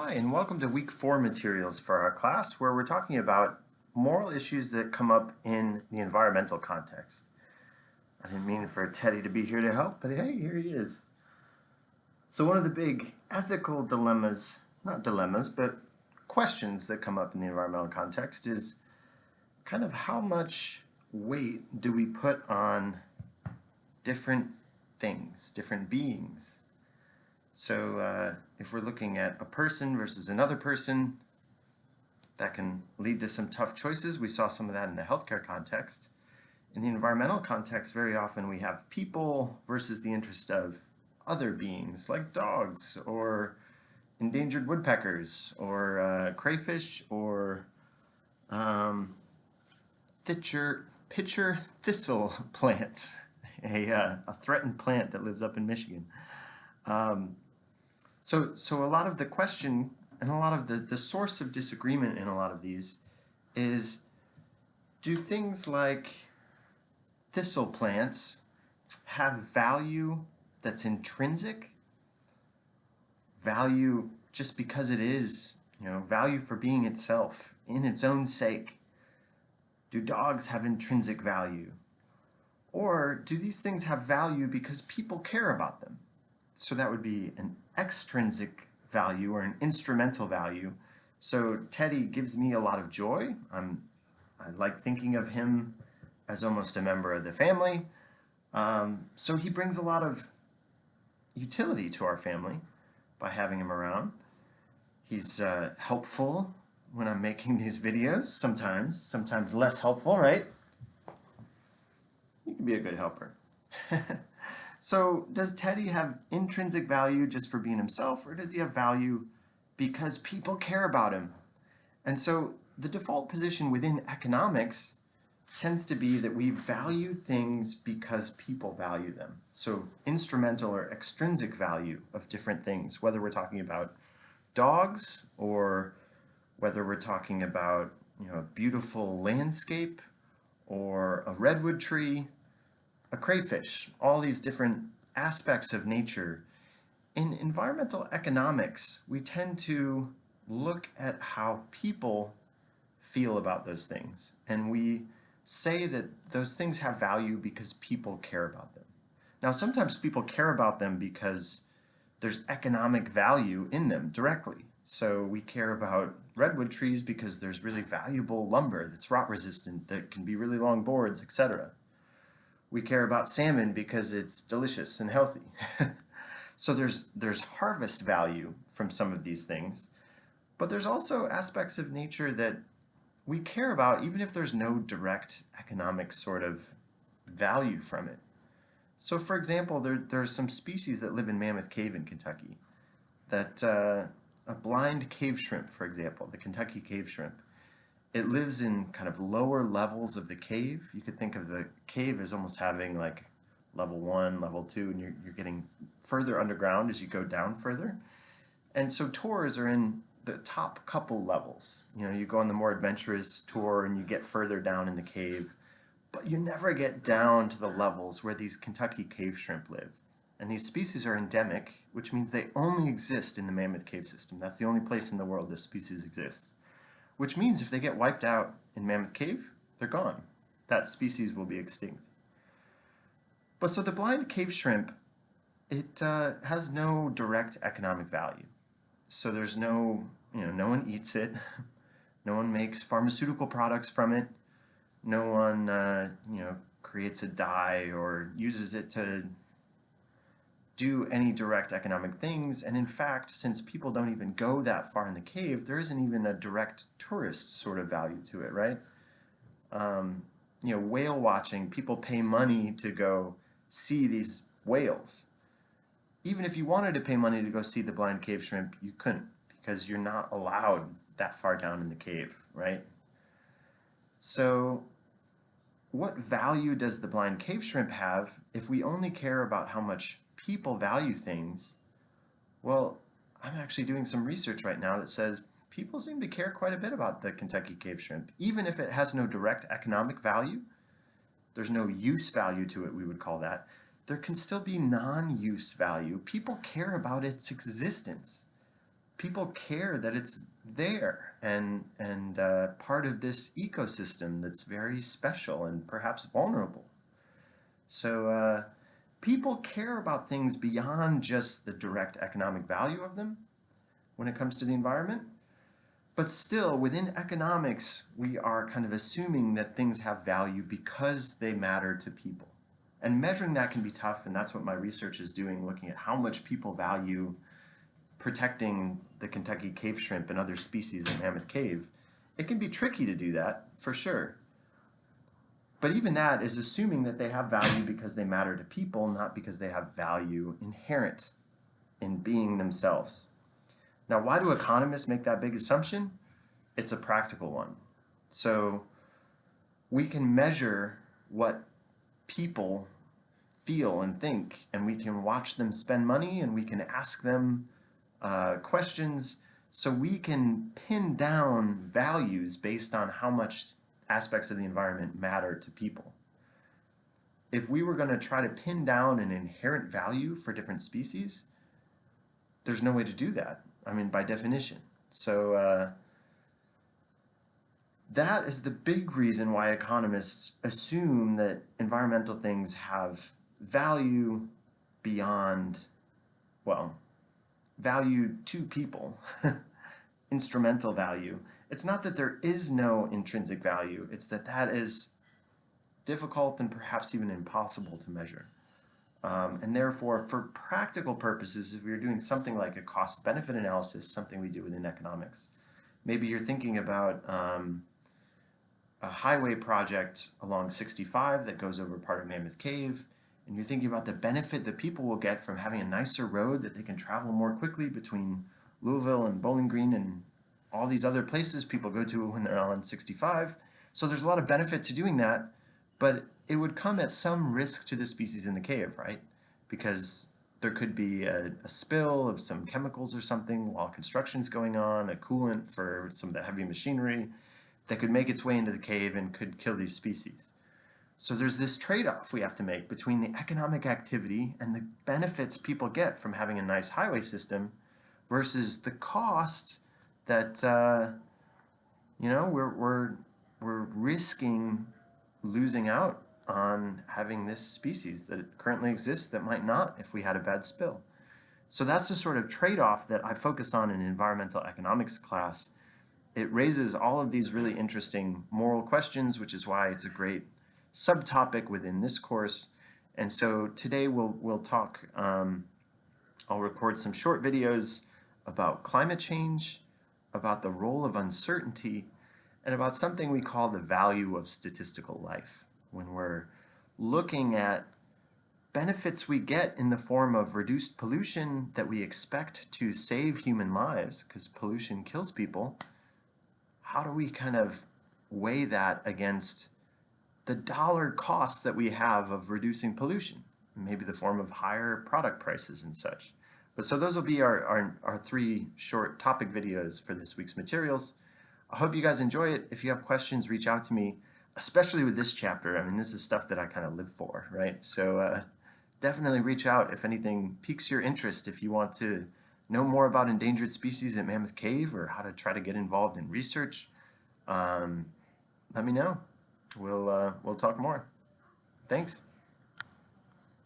Hi, and welcome to week 4 materials for our class, where we're talking about moral issues that come up in the environmental context. I didn't mean for Teddy to be here to help, but hey, here he is. So one of the big ethical dilemmas, not dilemmas, but questions that come up in the environmental context is kind of how much weight do we put on different things, different beings? So if we're looking at a person versus another person, that can lead to some tough choices. We saw some of that in the healthcare context. In the environmental context, very often we have people versus the interest of other beings, like dogs or endangered woodpeckers or crayfish or pitcher thistle plants, a threatened plant that lives up in Michigan. So a lot of the question and a lot of the source of disagreement in a lot of these is, do things like thistle plants have value that's intrinsic? Value just because it is, value for being itself, in its own sake? Do dogs have intrinsic value? Or do these things have value because people care about them? So that would be an extrinsic value or an instrumental value. So Teddy gives me a lot of joy. I like thinking of him as almost a member of the family. So he brings a lot of utility to our family by having him around. He's helpful when I'm making these videos, sometimes less helpful, right? You can be a good helper. So does Teddy have intrinsic value just for being himself, or does he have value because people care about him? And so the default position within economics tends to be that we value things because people value them. So instrumental or extrinsic value of different things, whether we're talking about dogs or whether we're talking about a beautiful landscape or a redwood tree, a crayfish, all these different aspects of nature. In environmental economics, we tend to look at how people feel about those things, and we say that those things have value because people care about them. Now, sometimes people care about them because there's economic value in them directly. So we care about redwood trees because there's really valuable lumber that's rot resistant, that can be really long boards, etc. We care about salmon because it's delicious and healthy. So there's harvest value from some of these things, but there's also aspects of nature that we care about even if there's no direct economic sort of value from it. So for example, there's some species that live in Mammoth Cave in Kentucky. That a blind cave shrimp, for example, the Kentucky cave shrimp, it lives in kind of lower levels of the cave. You could think of the cave as almost having like level 1, level 2, and you're getting further underground as you go down further. And so tours are in the top couple levels. You go on the more adventurous tour and you get further down in the cave, but you never get down to the levels where these Kentucky cave shrimp live. And these species are endemic, which means they only exist in the Mammoth Cave system. That's the only place in the world this species exists. Which means if they get wiped out in Mammoth Cave, they're gone. That species will be extinct. But so the blind cave shrimp, it has no direct economic value. So there's no one eats it. No one makes pharmaceutical products from it. No one, creates a dye or uses it to do any direct economic things. And in fact, since people don't even go that far in the cave, there isn't even a direct tourist sort of value to it, right? Whale watching, people pay money to go see these whales. Even if you wanted to pay money to go see the blind cave shrimp, you couldn't, because you're not allowed that far down in the cave, right? So what value does the blind cave shrimp have if we only care about how much people value things? Well, I'm actually doing some research right now that says people seem to care quite a bit about the Kentucky cave shrimp. Even if it has no direct economic value, there's no use value to it, we would call that, there can still be non-use value. People care about its existence. people care that it's there and part of this ecosystem that's very special and perhaps vulnerable. So people care about things beyond just the direct economic value of them when it comes to the environment. But still, within economics, we are kind of assuming that things have value because they matter to people. And measuring that can be tough, and that's what my research is doing, looking at how much people value protecting the Kentucky cave shrimp and other species in Mammoth Cave. It can be tricky to do that, for sure. But even that is assuming that they have value because they matter to people, not because they have value inherent in being themselves. Now, why do economists make that big assumption? It's a practical one. So we can measure what people feel and think, and we can watch them spend money, and we can ask them questions, so we can pin down values based on how much aspects of the environment matter to people. If we were going to try to pin down an inherent value for different species, there's no way to do that. I mean, by definition. So that is the big reason why economists assume that environmental things have value beyond, well, value to people, instrumental value. It's not that there is no intrinsic value, it's that that is difficult and perhaps even impossible to measure. And therefore, for practical purposes, if we were doing something like a cost-benefit analysis, something we do within economics, maybe you're thinking about a highway project along 65 that goes over part of Mammoth Cave, and you're thinking about the benefit that people will get from having a nicer road that they can travel more quickly between Louisville and Bowling Green and all these other places people go to when they're on 65. So there's a lot of benefit to doing that, but it would come at some risk to the species in the cave, right? Because there could be a spill of some chemicals or something while construction's going on, a coolant for some of the heavy machinery that could make its way into the cave and could kill these species. So there's this trade-off we have to make between the economic activity and the benefits people get from having a nice highway system versus the cost that we're risking losing out on having this species that currently exists that might not if we had a bad spill. So that's the sort of trade-off that I focus on in environmental economics class. It raises all of these really interesting moral questions, which is why it's a great subtopic within this course. And so today we'll talk, I'll record some short videos about climate change, about the role of uncertainty, and about something we call the value of statistical life, when we're looking at benefits we get in the form of reduced pollution that we expect to save human lives, because pollution kills people. How do we kind of weigh that against the dollar cost that we have of reducing pollution, maybe the form of higher product prices and such? But so those will be our three short topic videos for this week's materials. I hope you guys enjoy it. If you have questions, reach out to me, especially with this chapter. I mean, this is stuff that I kind of live for, right? So definitely reach out if anything piques your interest. If you want to know more about endangered species at Mammoth Cave or how to try to get involved in research, let me know. We'll talk more. Thanks.